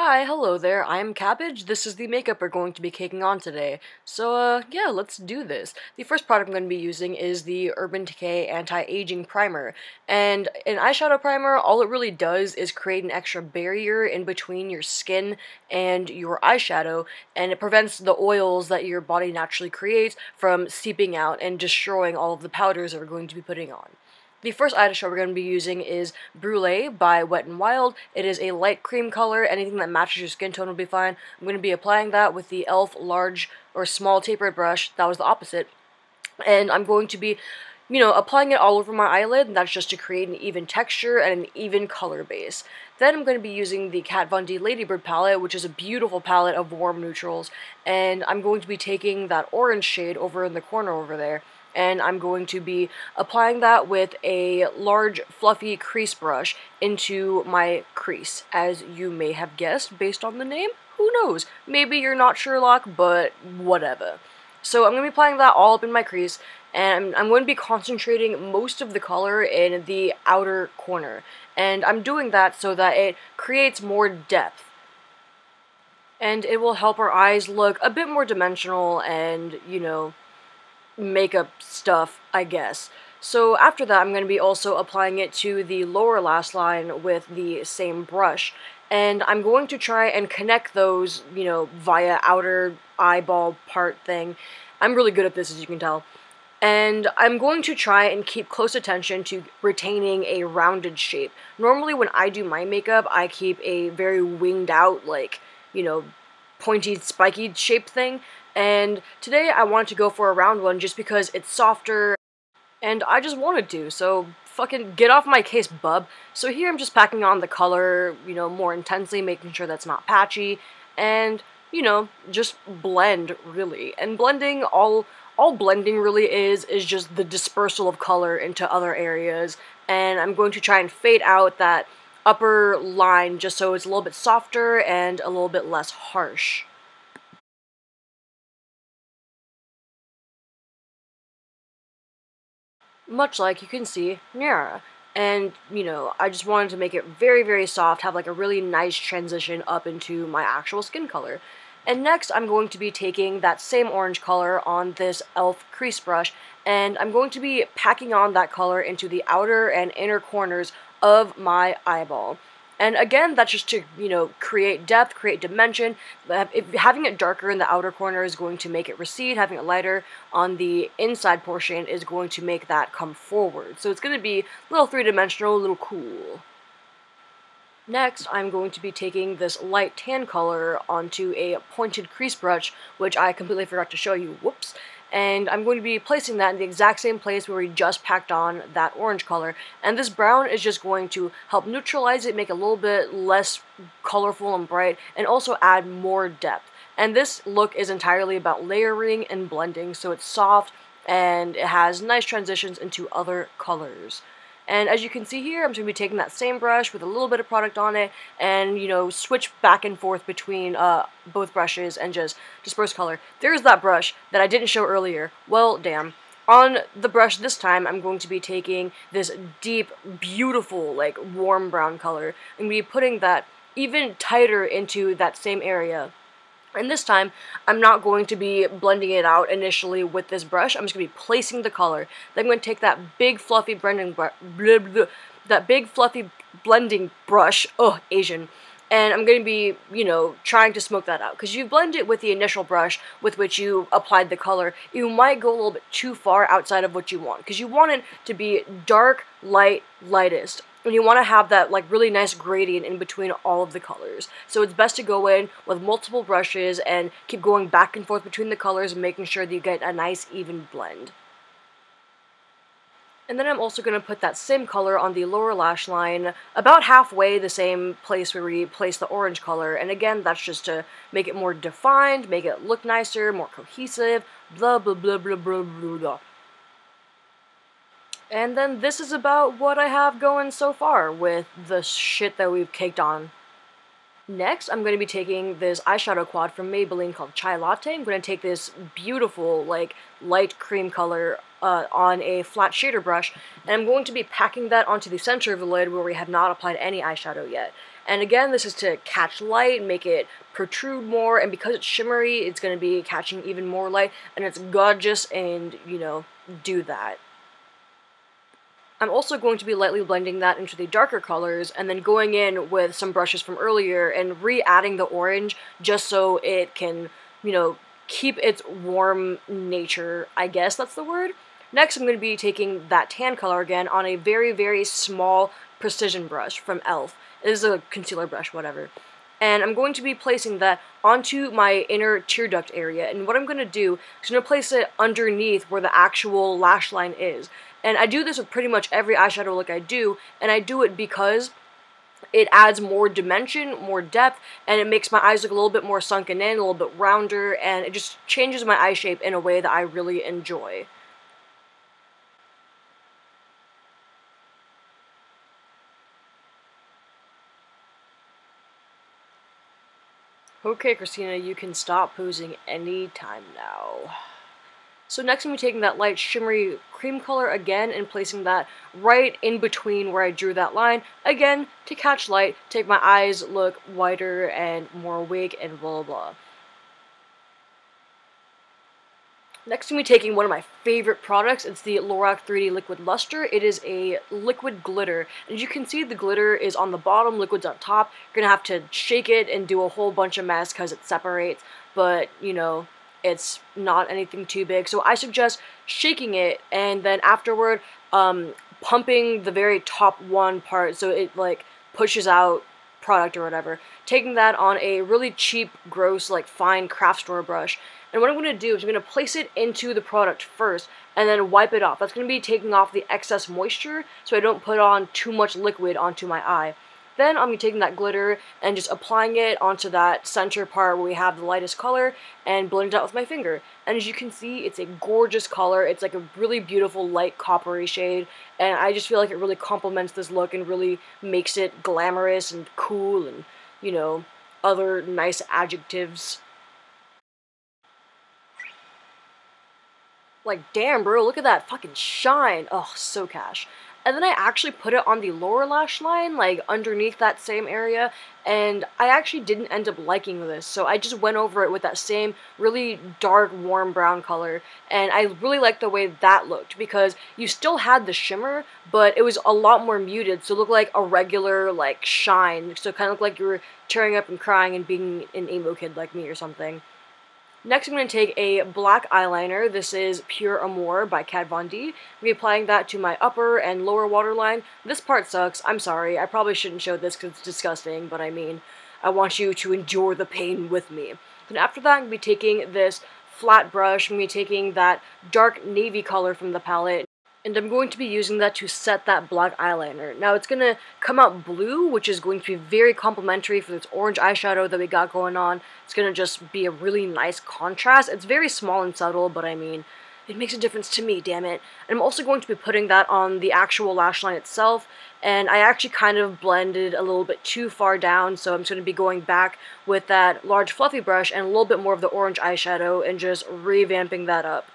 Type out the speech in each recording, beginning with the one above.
Hi, hello there, I'm Cabbage. This is the makeup we're going to be caking on today. So, yeah, let's do this. The first product I'm going to be using is the Urban Decay Anti-Aging Primer. And an eyeshadow primer, all it really does is create an extra barrier in between your skin and your eyeshadow, and it prevents the oils that your body naturally creates from seeping out and destroying all of the powders that we're going to be putting on. The first eyeshadow we're going to be using is Brûlée by Wet n Wild. It is a light cream color. Anything that matches your skin tone will be fine. I'm going to be applying that with the e.l.f. large or small tapered brush. That was the opposite. And I'm going to be, applying it all over my eyelid, and that's just to create an even texture and an even color base. Then I'm going to be using the Kat Von D Ladybird palette, which is a beautiful palette of warm neutrals, and I'm going to be taking that orange shade over in the corner over there, and I'm going to be applying that with a large fluffy crease brush into my crease, as you may have guessed based on the name. Who knows? Maybe you're not Sherlock, but whatever. So I'm going to be applying that all up in my crease, and I'm going to be concentrating most of the color in the outer corner. And I'm doing that so that it creates more depth. And it will help our eyes look a bit more dimensional and, makeup stuff, I guess. So after that, I'm going to be also applying it to the lower lash line with the same brush. And I'm going to try and connect those, via outer eyeball part thing. I'm really good at this, as you can tell. And I'm going to try and keep close attention to retaining a rounded shape. Normally when I do my makeup, I keep a very winged out, pointy, spiky shaped thing. And today I wanted to go for a round one just because it's softer, and I just wanted to, so fucking get off my case, bub. So here I'm just packing on the color, more intensely, making sure that's not patchy, and, just blend, really. And blending, all blending really is just the dispersal of color into other areas, and I'm going to try and fade out that upper line just so it's a little bit softer and a little bit less harsh. Much like you can see Nyara. And, I just wanted to make it very, very soft, have like a really nice transition up into my actual skin color. And next, I'm going to be taking that same orange color on this e.l.f. crease brush, and I'm going to be packing on that color into the outer and inner corners of my eyeball. And again, that's just to, create depth, create dimension. Having it darker in the outer corner is going to make it recede. Having it lighter on the inside portion is going to make that come forward. So it's going to be a little three-dimensional, a little cool. Next, I'm going to be taking this light tan color onto a pointed crease brush, which I completely forgot to show you, whoops. And I'm going to be placing that in the exact same place where we just packed on that orange color. And this brown is just going to help neutralize it, make it a little bit less colorful and bright, and also add more depth. And this look is entirely about layering and blending, so it's soft and it has nice transitions into other colors. And as you can see here, I'm just going to be taking that same brush with a little bit of product on it and, switch back and forth between both brushes and just disperse color. There's that brush that I didn't show earlier. Well, damn. On the brush this time, I'm going to be taking this deep, beautiful, warm brown color. I'm going to be putting that even tighter into that same area. And this time, I'm not going to be blending it out initially with this brush. I'm just going to be placing the color. Then I'm going to take that big fluffy blending brush, Asian, and I'm going to be, trying to smoke that out. Because you blend it with the initial brush with which you applied the color, you might go a little bit too far outside of what you want. Because you want it to be dark, light, lightest. And you want to have that really nice gradient in between all of the colors. So it's best to go in with multiple brushes and keep going back and forth between the colors and making sure that you get a nice even blend. And then I'm also going to put that same color on the lower lash line, about halfway the same place where we placed the orange color. And again, that's just to make it more defined, make it look nicer, more cohesive, blah blah blah blah blah blah blah. And then this is about what I have going so far with the shit that we've caked on. Next, I'm going to be taking this eyeshadow quad from Maybelline called Chai Latte. I'm going to take this beautiful, like, light cream color on a flat shader brush, and I'm going to be packing that onto the center of the lid where we have not applied any eyeshadow yet. And again, this is to catch light, make it protrude more, and because it's shimmery, it's going to be catching even more light, and it's gorgeous, and, you know, do that. I'm also going to be lightly blending that into the darker colors and then going in with some brushes from earlier and re-adding the orange just so it can, you know, keep its warm nature, I guess that's the word. Next, I'm going to be taking that tan color again on a very, very small precision brush from e.l.f. It is a concealer brush, whatever. And I'm going to be placing that onto my inner tear duct area. And what I'm going to do is I'm going to place it underneath where the actual lash line is. And I do this with pretty much every eyeshadow look I do, and I do it because it adds more dimension, more depth, and it makes my eyes look a little bit more sunken in, a little bit rounder, and it just changes my eye shape in a way that I really enjoy. Okay, Christina, you can stop posing anytime now. So next I'm going to be taking that light shimmery cream color again and placing that right in between where I drew that line, again, to catch light, to make my eyes look whiter and more awake and blah blah blah. Next I'm going to be taking one of my favorite products. It's the Lorac 3D Liquid Luster. It is a liquid glitter. As you can see, the glitter is on the bottom, liquid's on top. You're going to have to shake it and do a whole bunch of mess because it separates, but, you know, it's not anything too big. So I suggest shaking it and then afterward pumping the very top one part so it like pushes out product or whatever. Taking that on a really cheap, gross, like fine craft store brush. And what I'm going to do is I'm going to place it into the product first and then wipe it off. That's going to be taking off the excess moisture so I don't put on too much liquid onto my eye. Then I'm going to be taking that glitter and just applying it onto that center part where we have the lightest color and blend it out with my finger. And as you can see, it's a gorgeous color. It's like a really beautiful light coppery shade, and I just feel like it really complements this look and really makes it glamorous and cool and, you know, other nice adjectives. Like, damn, bro, look at that fucking shine. Oh, so cash. And then I actually put it on the lower lash line, like underneath that same area, and I actually didn't end up liking this, so I just went over it with that same really dark, warm brown color, and I really liked the way that looked, because you still had the shimmer, but it was a lot more muted, so it looked like a regular, like, shine, so it kind of looked like you were tearing up and crying and being an emo kid like me or something. Next, I'm going to take a black eyeliner. This is Pure Amour by Kat Von D. I'm going to be applying that to my upper and lower waterline. This part sucks. I'm sorry. I probably shouldn't show this because it's disgusting, but I mean, I want you to endure the pain with me. And after that, I'm going to be taking this flat brush. I'm going to be taking that dark navy color from the palette, and I'm going to be using that to set that black eyeliner. Now, it's going to come out blue, which is going to be very complimentary for this orange eyeshadow that we got going on. It's going to just be a really nice contrast. It's very small and subtle, but I mean, it makes a difference to me, damn it. And I'm also going to be putting that on the actual lash line itself, and I actually kind of blended a little bit too far down, so I'm just going to be going back with that large fluffy brush and a little bit more of the orange eyeshadow and just revamping that up.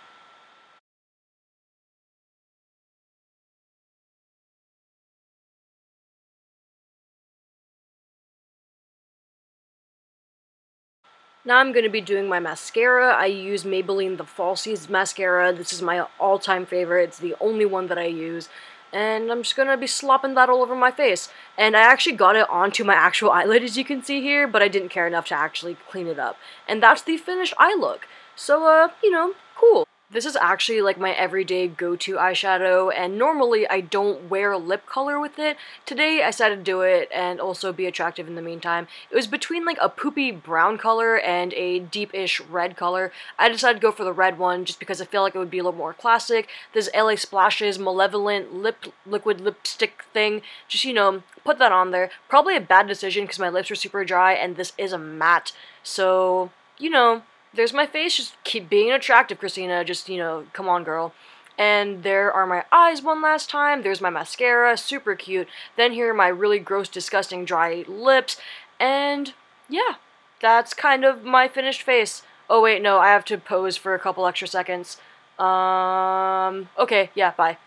Now I'm going to be doing my mascara. I use Maybelline the Falsies mascara. This is my all-time favorite. It's the only one that I use. And I'm just going to be slopping that all over my face. And I actually got it onto my actual eyelid, as you can see here, but I didn't care enough to actually clean it up. And that's the finished eye look. So, you know, cool. This is actually like my everyday go-to eyeshadow, and normally I don't wear lip color with it. Today I decided to do it and also be attractive in the meantime. It was between like a poopy brown color and a deep-ish red color. I decided to go for the red one just because I feel like it would be a little more classic. This LA Splashes Malevolent liquid lipstick thing, just, you know, put that on there. Probably a bad decision because my lips are super dry and this is a matte, so, you know, there's my face. Just keep being attractive, Christina. Just, you know, come on, girl. And there are my eyes one last time. There's my mascara. Super cute. Then here are my really gross, disgusting, dry lips. And yeah, that's kind of my finished face. Oh wait, no, I have to pose for a couple extra seconds. Okay, yeah, bye.